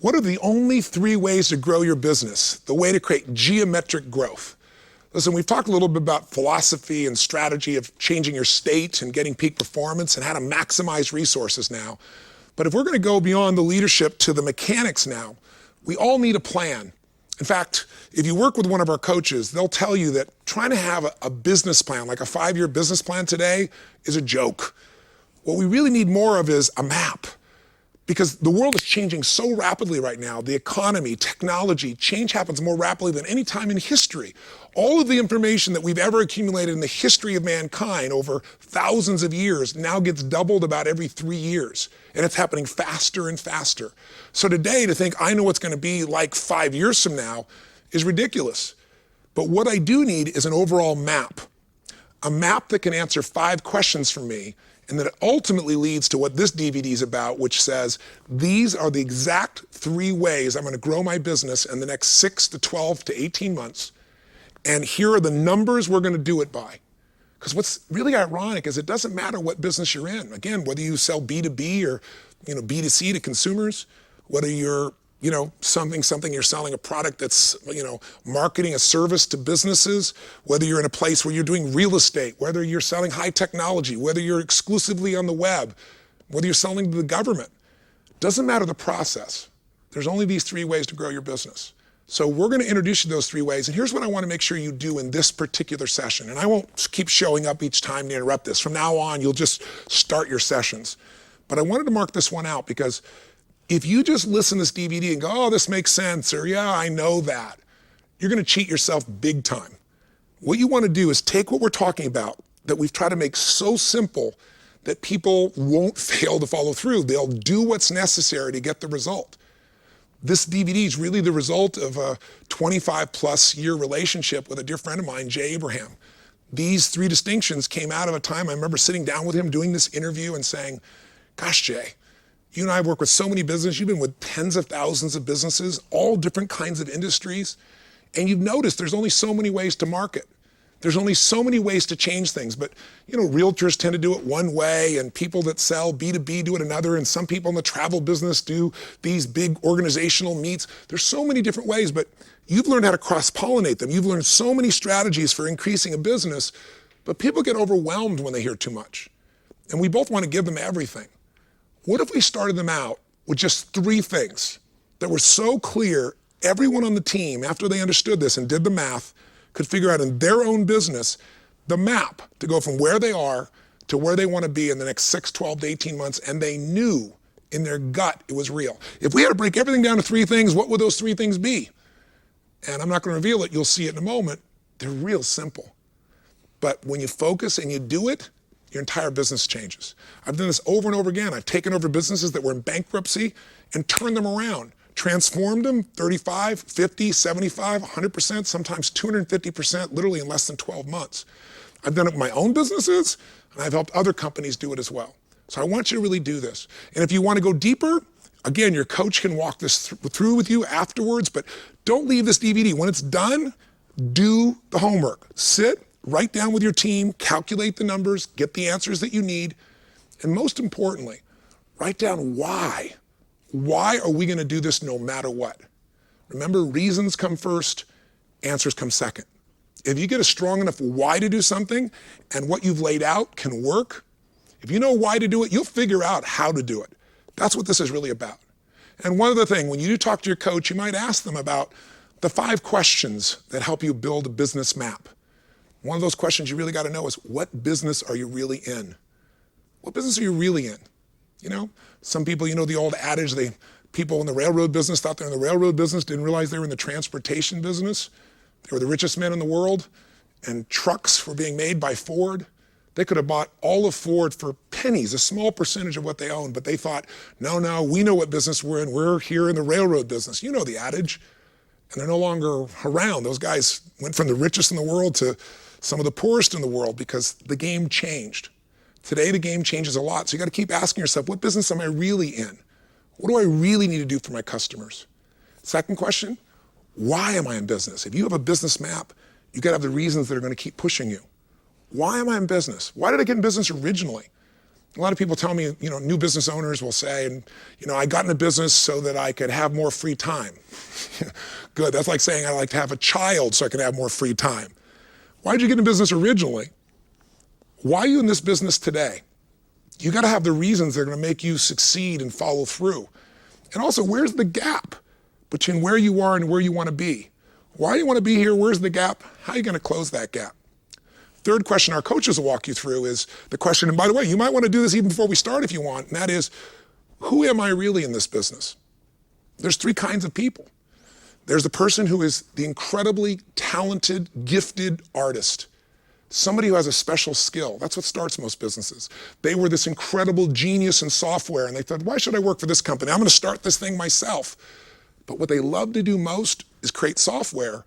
What are the only 3 ways to grow your business? The way to create geometric growth. Listen, we've talked a little bit about philosophy and strategy of changing your state and getting peak performance and how to maximize resources now. But if we're going to go beyond the leadership to the mechanics now, we all need a plan. In fact, if you work with one of our coaches, they'll tell you that trying to have a business plan, like a 5-year business plan today, is a joke. What we really need more of is a map. Because the world is changing so rapidly right now. The economy, technology, change happens more rapidly than any time in history. All of the information that we've ever accumulated in the history of mankind over thousands of years now gets doubled about every 3 years. And it's happening faster and faster. So today, to think I know what's going to be like 5 years from now is ridiculous. But what I do need is an overall map. A map that can answer 5 questions for me, and that ultimately leads to what this DVD is about, which says, these are the exact 3 ways I'm going to grow my business in the next 6 to 12 to 18 months. And here are the numbers we're going to do it by. Because what's really ironic is it doesn't matter what business you're in. Again, whether you sell B2B or B2C to consumers, whether you're something you're selling a product that's, marketing a service to businesses, whether you're in a place where you're doing real estate, whether you're selling high technology, whether you're exclusively on the web, whether you're selling to the government. Doesn't matter the process. There's only these 3 ways to grow your business. So we're going to introduce you to those 3 ways. And here's what I want to make sure you do in this particular session. And I won't keep showing up each time to interrupt this. From now on, you'll just start your sessions. But I wanted to mark this one out because if you just listen to this DVD and go, oh, this makes sense, or yeah, I know that, you're going to cheat yourself big time. What you want to do is take what we're talking about that we've tried to make so simple that people won't fail to follow through. They'll do what's necessary to get the result. This DVD is really the result of a 25-plus year relationship with a dear friend of mine, Jay Abraham. These 3 distinctions came out of a time I remember sitting down with him doing this interview and saying, gosh, Jay, you and I have worked with so many businesses. You've been with tens of thousands of businesses, all different kinds of industries. And you've noticed there's only so many ways to market. There's only so many ways to change things. But, realtors tend to do it one way, and people that sell B2B do it another, and some people in the travel business do these big organizational meets. There's so many different ways, but you've learned how to cross-pollinate them. You've learned so many strategies for increasing a business, but people get overwhelmed when they hear too much. And we both want to give them everything. What if we started them out with just 3 things that were so clear, everyone on the team, after they understood this and did the math, could figure out in their own business the map to go from where they are to where they want to be in the next 6, 12 to 18 months, and they knew in their gut it was real. If we had to break everything down to 3 things, what would those 3 things be? And I'm not going to reveal it. You'll see it in a moment. They're real simple. But when you focus and you do it, your entire business changes. I've done this over and over again. I've taken over businesses that were in bankruptcy and turned them around, transformed them 35, 50, 75, 100%, sometimes 250%, literally in less than 12 months. I've done it with my own businesses, and I've helped other companies do it as well. So I want you to really do this. And if you want to go deeper, again, your coach can walk this through with you afterwards, but don't leave this DVD. When it's done, do the homework. Sit, write down with your team, calculate the numbers, get the answers that you need, and most importantly, write down why. Why are we going to do this no matter what? Remember, reasons come first, answers come second. If you get a strong enough why to do something and what you've laid out can work, if you know why to do it, you'll figure out how to do it. That's what this is really about. And one other thing, when you do talk to your coach, you might ask them about the 5 questions that help you build a business map. One of those questions you really got to know is, what business are you really in? What business are you really in? Some people, the old adage, people in the railroad business thought they were in the railroad business, didn't realize they were in the transportation business. They were the richest men in the world, and trucks were being made by Ford. They could have bought all of Ford for pennies, a small percentage of what they owned, but they thought, no, we know what business we're in. We're here in the railroad business. You know the adage. And they're no longer around. Those guys went from the richest in the world to some of the poorest in the world because the game changed. Today, the game changes a lot. So you got to keep asking yourself, what business am I really in? What do I really need to do for my customers? Second question, why am I in business? If you have a business map, you got to have the reasons that are going to keep pushing you. Why am I in business? Why did I get in business originally? A lot of people tell me, new business owners will say, and I got into business so that I could have more free time. Good, that's like saying I like to have a child so I can have more free time. Why did you get into business originally? Why are you in this business today? You got to have the reasons that are going to make you succeed and follow through. And also, where's the gap between where you are and where you want to be? Why do you want to be here? Where's the gap? How are you going to close that gap? Third question our coaches will walk you through is the question, and by the way, you might want to do this even before we start if you want, and that is, who am I really in this business? There's three kinds of people. There's the person who is the incredibly talented, gifted artist. Somebody who has a special skill. That's what starts most businesses. They were this incredible genius in software, and they thought, why should I work for this company? I'm going to start this thing myself. But what they love to do most is create software.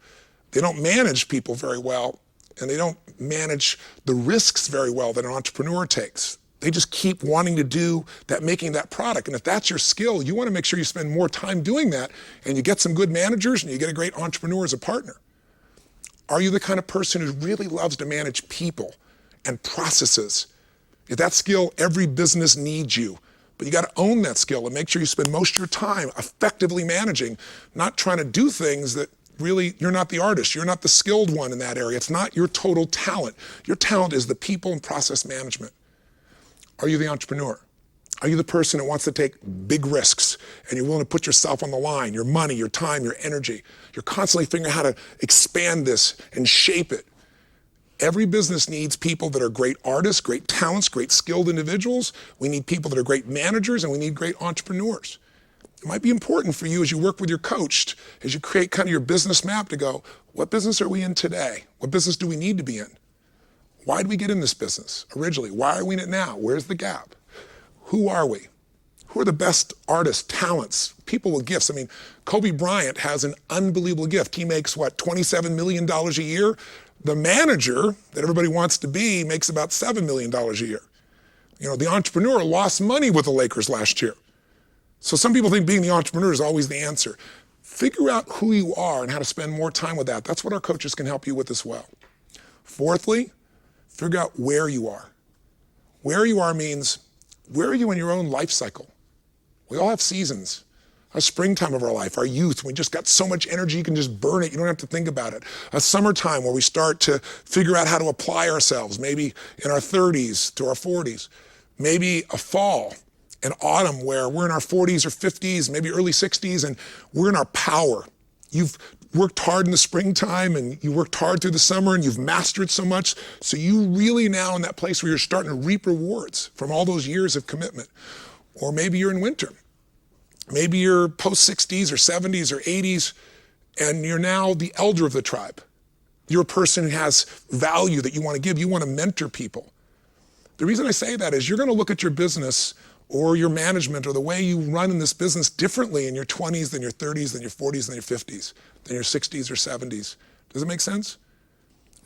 They don't manage people very well, and they don't manage the risks very well that an entrepreneur takes. They just keep wanting to do that, making that product. And if that's your skill, you want to make sure you spend more time doing that, and you get some good managers, and you get a great entrepreneur as a partner. Are you the kind of person who really loves to manage people and processes? If that skill, every business needs you. But you got to own that skill and make sure you spend most of your time effectively managing, not trying to do things that really, you're not the artist. You're not the skilled one in that area. It's not your total talent. Your talent is the people and process management. Are you the entrepreneur? Are you the person that wants to take big risks and you're willing to put yourself on the line, your money, your time, your energy? You're constantly figuring out how to expand this and shape it. Every business needs people that are great artists, great talents, great skilled individuals. We need people that are great managers, and we need great entrepreneurs. It might be important for you as you work with your coach, as you create kind of your business map to go, what business are we in today? What business do we need to be in? Why did we get in this business originally? Why are we in it now? Where's the gap? Who are we? Who are the best artists, talents, people with gifts? I mean, Kobe Bryant has an unbelievable gift. He makes, $27 million a year? The manager that everybody wants to be makes about $7 million a year. The entrepreneur lost money with the Lakers last year. So some people think being the entrepreneur is always the answer. Figure out who you are and how to spend more time with that. That's what our coaches can help you with as well. Fourthly, figure out where you are. Where you are means, where are you in your own life cycle? We all have seasons. A springtime of our life, our youth, we just got so much energy, you can just burn it, you don't have to think about it. A summertime where we start to figure out how to apply ourselves, maybe in our 30s to our 40s. Maybe a fall, an autumn where we're in our 40s or 50s, maybe early 60s, and we're in our power. You've worked hard in the springtime, and you worked hard through the summer, and you've mastered so much, so you really now in that place where you're starting to reap rewards from all those years of commitment. Or maybe you're in winter. Maybe you're post-60s or 70s or 80s, and you're now the elder of the tribe. You're a person who has value that you want to give. You want to mentor people. The reason I say that is you're going to look at your business or your management or the way you run in this business differently in your 20s than your 30s, than your 40s, than your 50s, than your 60s or 70s. Does it make sense?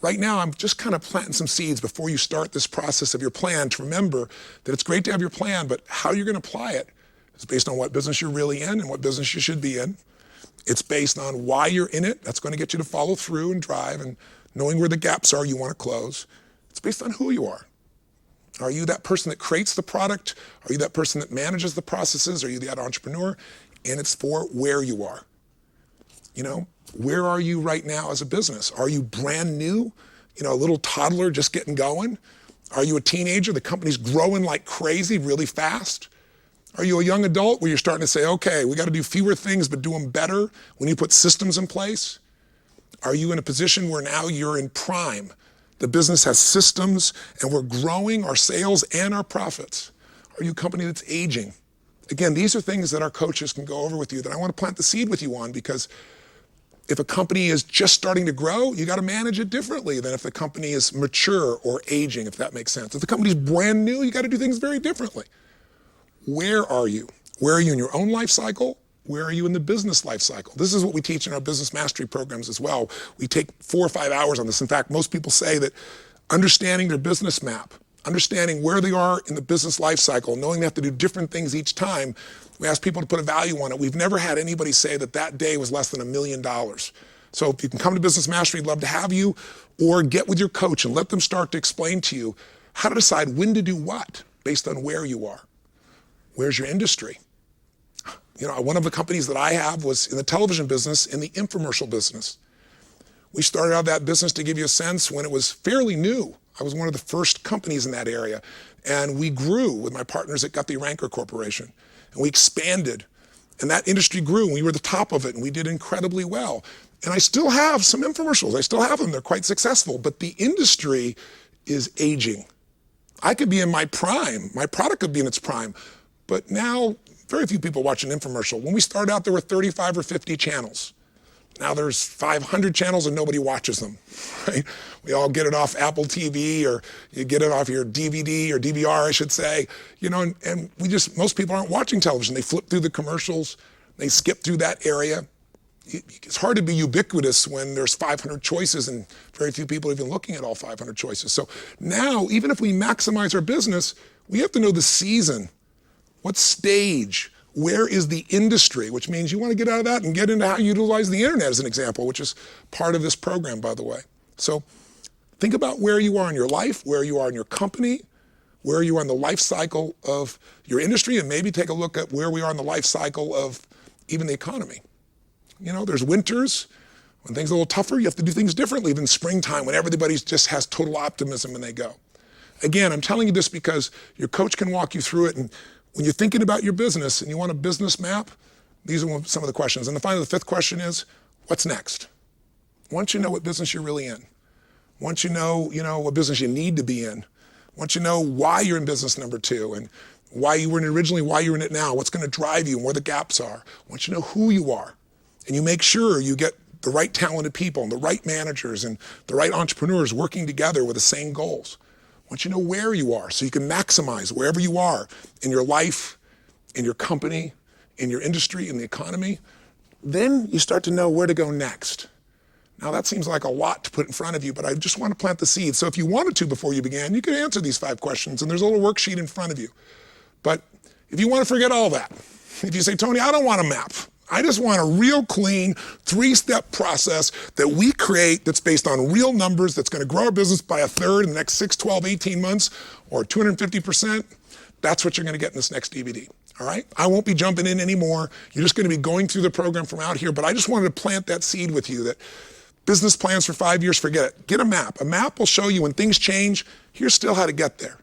Right now, I'm just kind of planting some seeds before you start this process of your plan to remember that it's great to have your plan, but how you're going to apply it is based on what business you're really in and what business you should be in. It's based on why you're in it. That's going to get you to follow through and drive and knowing where the gaps are you want to close. It's based on who you are. Are you that person that creates the product? Are you that person that manages the processes? Are you that entrepreneur? And it's for where you are. Where are you right now as a business? Are you brand new? A little toddler just getting going? Are you a teenager? The company's growing like crazy, really fast? Are you a young adult where you're starting to say, okay, we got to do fewer things but do them better when you put systems in place? Are you in a position where now you're in prime? The business has systems and we're growing our sales and our profits. Are you a company that's aging? Again, these are things that our coaches can go over with you that I want to plant the seed with you on, because if a company is just starting to grow, you got to manage it differently than if the company is mature or aging, if that makes sense. If the company's brand new, you got to do things very differently. Where are you? Where are you in your own life cycle? Where are you in the business life cycle? This is what we teach in our business mastery programs as well. We take 4 or 5 hours on this. In fact, most people say that understanding their business map, understanding where they are in the business life cycle, knowing they have to do different things each time, we ask people to put a value on it. We've never had anybody say that that day was less than $1 million. So if you can come to Business Mastery, we'd love to have you, or get with your coach and let them start to explain to you how to decide when to do what. based on where you are. Where's your industry? One of the companies that I have was in the television business, in the infomercial business. We started out that business, to give you a sense, when it was fairly new. I was one of the first companies in that area. And we grew with my partners at Guthrie Ranker Corporation. And we expanded. And that industry grew, and we were the top of it, and we did incredibly well. And I still have some infomercials. I still have them. They're quite successful. But the industry is aging. I could be in my prime. My product could be in its prime. But now, very few people watch an infomercial. When we started out, there were 35 or 50 channels. Now there's 500 channels and nobody watches them, right? We all get it off Apple TV, or you get it off your DVD or DVR, I should say. And most people aren't watching television. They flip through the commercials. They skip through that area. It's hard to be ubiquitous when there's 500 choices and very few people are even looking at all 500 choices. So now, even if we maximize our business, we have to know the season, what stage, where is the industry, which means you want to get out of that and get into how you utilize the internet as an example, which is part of this program, by the way. So think about where you are in your life, where you are in your company, where you are in the life cycle of your industry, and maybe take a look at where we are in the life cycle of even the economy. There's winters when things are a little tougher. You have to do things differently than springtime when everybody just has total optimism and they go. Again, I'm telling you this because your coach can walk you through it. And when you're thinking about your business and you want a business map, these are some of the questions. And finally, the fifth question is, what's next? Once you know what business you're really in, once you know what business you need to be in, once you know why you're in business number 2 and why you were in it originally, why you're in it now, what's going to drive you and where the gaps are, once you know who you are, and you make sure you get the right talented people and the right managers and the right entrepreneurs working together with the same goals. Once you know where you are, so you can maximize wherever you are in your life, in your company, in your industry, in the economy, then you start to know where to go next. Now that seems like a lot to put in front of you, but I just want to plant the seed. So if you wanted to before you began, you could answer these 5 questions, and there's a little worksheet in front of you. But if you want to forget all that, if you say, Tony, I don't want a map. I just want a real clean 3-step process that we create that's based on real numbers, that's going to grow our business by 1/3 in the next 6, 12, 18 months, or 250%. That's what you're going to get in this next DVD. All right? I won't be jumping in anymore. You're just going to be going through the program from out here. But I just wanted to plant that seed with you that business plans for 5 years, forget it. Get a map. A map will show you when things change, here's still how to get there.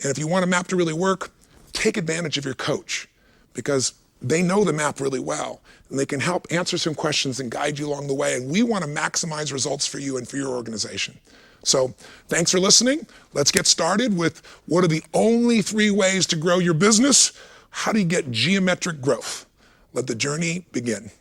And if you want a map to really work, take advantage of your coach, because they know the map really well, and they can help answer some questions and guide you along the way. And we want to maximize results for you and for your organization. So thanks for listening. Let's get started with what are the only 3 ways to grow your business. How do you get geometric growth? Let the journey begin.